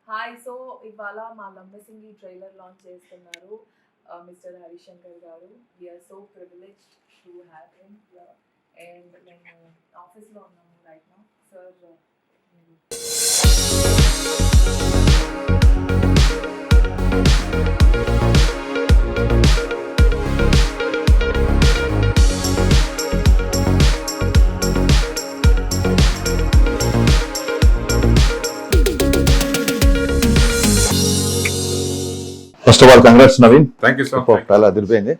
Hi. So ఇవాళ మా Lambasingi trailer launch చేస్తున్నారు మిస్టర్ హరిశంకర్ గారు. We are so privileged to have him here. And మేము ఆఫీస్లో ఉన్నాము right now. Sir first of all congrats Naveen. Thank you sir. చాలా అదిరిపోయింది.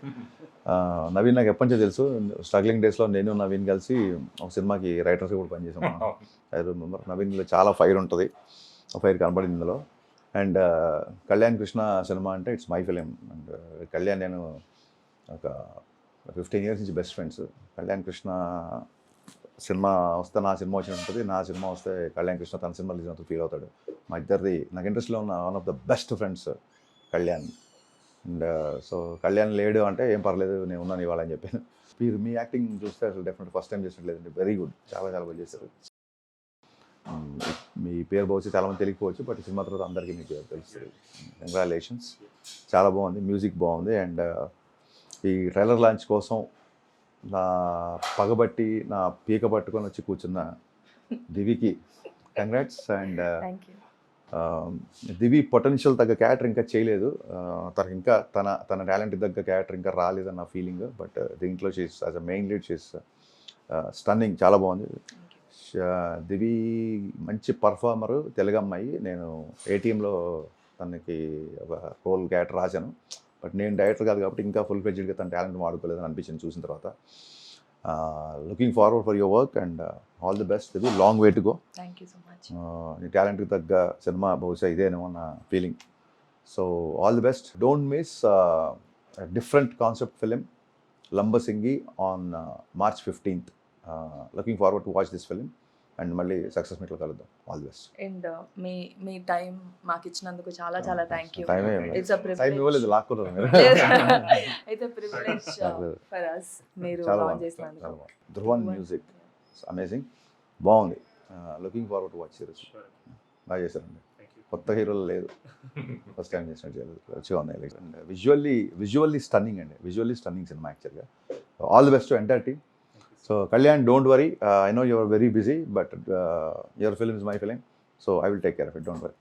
నవీన్ నాకు ఎప్పటి నుంచో తెలుసు. స్ట్రగ్లింగ్ డేస్లో నేను నవీన్ కలిసి ఒక సినిమాకి రైటర్స్ కూడా పనిచేసాం. I remember. నవీన్లో చాలా ఫైర్ ఉంటుంది, ఫైర్ కనబడింది ఇందులో. అండ్ కళ్యాణ్ కృష్ణ సినిమా అంటే it's my film. And Kalyan నేను ఒక 15 years నుంచి best friends. Kalyan Krishna cinema వస్తే నా సినిమా వచ్చినట్టు ఉంటుంది, నా సినిమా వస్తే కళ్యాణ్ కృష్ణ తన సినిమా రిలీజ్ ఫీల్ అవుతాడు. మా ఇద్దరిది నాకు ఇంట్రెస్ట్లో ఉన్న one of the best friends Kalyan. And so Kalyan లేడు అంటే ఏం పర్లేదు, నేను ఉన్నాను ఇవాళ అని చెప్పాను. మీరు మీ యాక్టింగ్ చూస్తే అసలు డెఫినెట్ ఫస్ట్ టైం చేసినట్లేదండి. వెరీ గుడ్, చాలా చాలా బాగా చేశారు. మీ పేరు బహుశా చాలామంది తెలియకపోవచ్చు, బట్ సినిమా తర్వాత అందరికీ మీకు తెలుస్తుంది. కంగ్రాచులేషన్స్, చాలా బాగుంది, మ్యూజిక్ బాగుంది. అండ్ ఈ ట్రైలర్ లాంచ్ కోసం నా పగబట్టి నా పీక పట్టుకొని వచ్చి కూర్చున్న దివికి కంగ్రాట్స్. అండ్ దివి పొటెన్షియల్ తగ్గ క్యారెక్టర్ ఇంకా చేయలేదు. తనకి ఇంకా తన టాలెంట్ తగ్గ క్యారెక్టర్ ఇంకా రాలేదని నా ఫీలింగ్. బట్ దీంట్లో she's as a main lead she's stunning, చాలా బాగుంది. దివి మంచి పర్ఫార్మరు, తెలుగు అమ్మాయి. నేను ఏటీఎంలో తనకి ఒక రోల్ క్యారెక్టర్ రాశాను, బట్ నేను డైరెక్టర్ కాదు కాబట్టి ఇంకా ఫుల్ ఫ్లెడ్జ్డ్గా తన టాలెంట్ వాడుకోలేదని అనిపించింది చూసిన తర్వాత. Looking forward for your work and all the best. Divi, long way to go. Thank you so much. నీ టాలెంట్కి తగ్గ సినిమా బహుశా ఇదేనేమో నా feeling. So all the best. Don't miss different concept film Lambasingi on March 15th. Looking forward to watch this film and మళ్ళీ success మీట్లో కలుద్దాం. All the best. And me time మాకు ఇచ్చినందుకు చాలా చాలా thank you. It's a time ఇవ్వలేదు, లాక్కున్నారు మీరు. It's a privilege for us మీరు లాంచ్ చేసినందుకు. ధ్రువన్ మ్యూజిక్ అమేజింగ్, బాగుంది. Looking forward to watch series. బాగా చేశారండి, కొత్త హీరోలు లేదు, ఫస్ట్ టైం చేసినట్టు చేయలేదు, మంచిగా ఉన్నాయి. అండ్ విజువల్లీ స్టన్నింగ్ అండి, విజువల్లీ స్టన్నింగ్ సినిమా యాక్చువల్గా. All the best to entire team. So Kalyan, don't worry. I know you are very busy, but your film is my film, so I will take care of it. Don't worry.